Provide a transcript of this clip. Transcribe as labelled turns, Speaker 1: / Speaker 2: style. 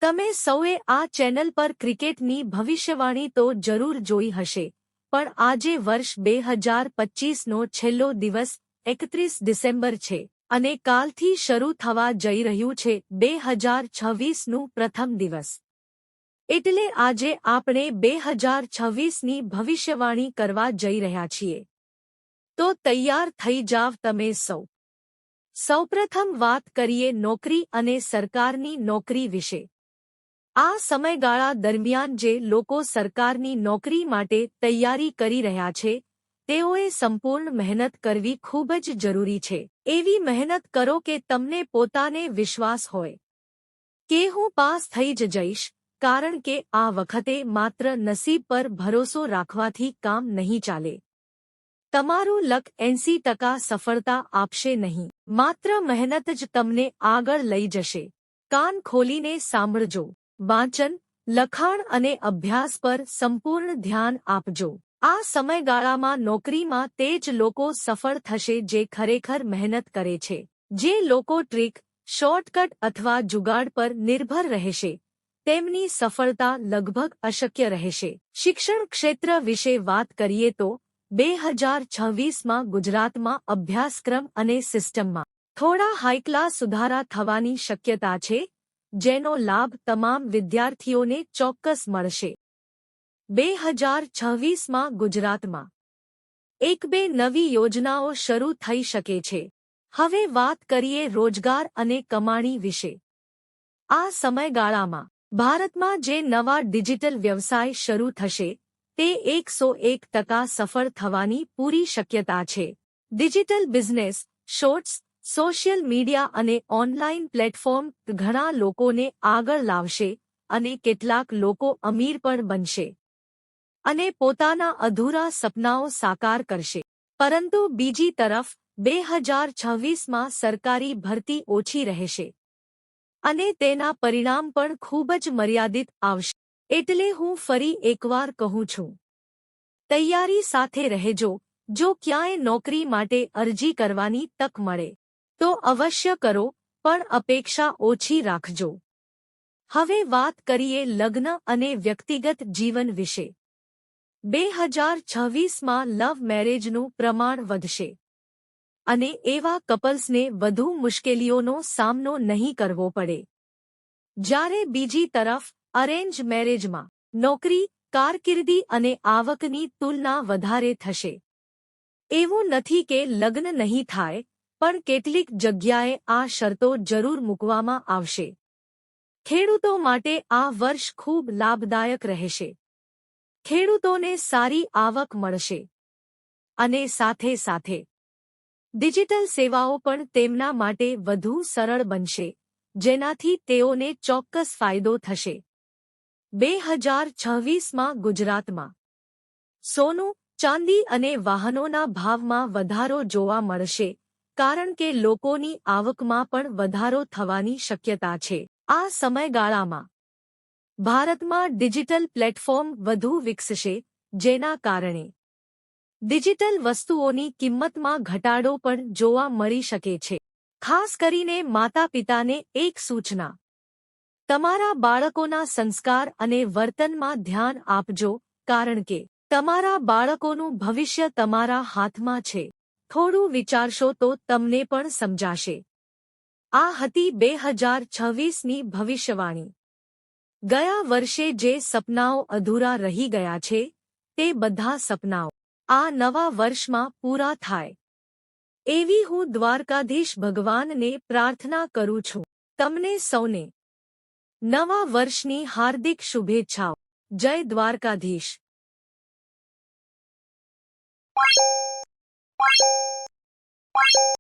Speaker 1: તમે સૌએ આ ચેનલ પર ક્રિકેટની ભવિષ્યવાણી તો જરૂર જોઈ હશે, પણ આજે વર્ષ 2025નો છેલ્લો દિવસ 31 ડિસેમ્બર છે અને કાલથી શરૂ થવા જઈ રહ્યું છે 2026નું પ્રથમ દિવસ. એટલે આજે આપણે 2026ની ભવિષ્યવાણી કરવા જઈ રહ્યા છીએ. તો તૈયાર થઈ જાવ તમે સૌ. સૌપ્રથમ વાત કરીએ નોકરી અને સરકારની નોકરી વિશે. આ સમયગાળા દરમિયાન જે લોકો સરકારની નોકરી માટે તૈયારી કરી રહ્યા છે, તેઓએ સંપૂર્ણ મહેનત કરવી ખૂબ જ જરૂરી છે. એવી મહેનત કરો કે તમને પોતાને વિશ્વાસ હોય કે હું પાસ થઈ જ જઈશ, કારણ કે આ વખતે માત્ર નસીબ પર ભરોસો રાખવાથી કામ નહીં ચાલે. તમારું લક 80% સફળતા આપશે નહીં. માત્ર મહેનત જ તમને આગળ લઈ જશે. કાન ખોલીને સાંભળજો. વાંચન, લખાણ અને અભ્યાસ પર સંપૂર્ણ ધ્યાન આપજો. આ સમયગાળામાં નોકરીમાં તે જ લોકો સફળ થશે જે ખરેખર મહેનત કરે છે. જે લોકો ટ્રીક, શોર્ટકટ અથવા જુગાડ પર નિર્ભર રહેશે, તેમની સફળતા લગભગ અશક્ય રહેશે. શિક્ષણ ક્ષેત્ર વિશે વાત કરીએ તો 2026માં ગુજરાતમાં અભ્યાસક્રમ અને સિસ્ટમમાં થોડા હાઈક્લાસ સુધારા થવાની શક્યતા છે, જેનો લાભ તમામ વિદ્યાર્થીઓને ચોક્કસ મળશે. 2026માં ગુજરાતમાં એક-બે નવી યોજનાઓ શરૂ થઈ શકે છે. હવે વાત કરીએ રોજગાર અને કમાણી વિશે. આ સમયગાળામાં ભારતમાં જે નવા ડિજિટલ વ્યવસાય શરૂ થશે, તે 101% સફળ થવાની પૂરી શક્યતા છે. Digital business, shorts, social media અને ઓનલાઇન પ્લેટફોર્મ ઘણા લોકોને આગળ લાવશે અને કેટલાક લોકો અમીર પણ બનશે અને પોતાના અધૂરા સપનાઓ સાકાર કરશે. પરંતુ બીજી તરફ 2026માં સરકારી ભરતી ઓછી રહેશે અને તેના પરિણામ પણ ખૂબ જ મર્યાદિત આવશે. એટલે હું ફરી એકવાર કહું છું, તૈયારી સાથે રહેજો. જો ક્યાંય નોકરી માટે અરજી કરવાની તક મળે તો અવશ્ય કરો, પણ અપેક્ષા ઓછી રાખજો. હવે વાત કરીએ લગ્ન અને વ્યક્તિગત જીવન વિશે. 2026માં લવ મેરેજનું પ્રમાણ વધશે અને એવા કપલ્સને વધુ મુશ્કેલીઓનો સામનો નહીં કરવો પડે. જ્યારે બીજી તરફ અરેન્જ મેરેજમાં નોકરી, કારકિર્દી અને આવકની તુલના વધારે થશે. એવું નથી કે લગ્ન નહીં થાય, પણ કેટલીક જગ્યાએ આ શરતો જરૂર મૂકવામાં આવશે. ખેડૂતો માટે આ વર્ષ ખૂબ લાભદાયક રહેશે. ખેડૂતોને સારી આવક મળશે અને સાથે સાથે ડિજિટલ સેવાઓ પણ તેમના માટે વધુ સરળ બનશે, જેનાથી તેઓને ચોક્કસ ફાયદો થશે. 2026માં ગુજરાતમાં સોનું, ચાંદી અને વાહનોના ભાવમાં વધારો જોવા મળશે, કારણ કે લોકોની આવકમાં પણ વધારો થવાની શક્યતા છે. આ સમયગાળામાં ભારતમાં ડિજિટલ પ્લેટફોર્મ વધુ વિકસશે, જેના કારણે ડિજિટલ વસ્તુઓની કિંમતમાં ઘટાડો પણ જોવા મળી શકે છે. ખાસ કરીને માતા-પિતાને એક સૂચના: તમારા બાળકોના સંસ્કાર અને વર્તનમાં ધ્યાન આપજો, કારણ કે તમારા બાળકોનું ભવિષ્ય તમારા હાથમાં છે. થોડું વિચારશો તો તમને પણ સમજાશે. આ હતી 2026ની ભવિષ્યવાણી. ગયા વર્ષે જે સપનાઓ અધૂરા રહી ગયા છે, તે બધા સપનાઓ આ નવા વર્ષમાં પૂરા થાય, એવી હું દ્વારકાધીશ ભગવાનને પ્રાર્થના કરું છું. તમને સૌને નવા વર્ષની હાર્દિક શુભેચ્છાઓ. જય દ્વારકાધીશ.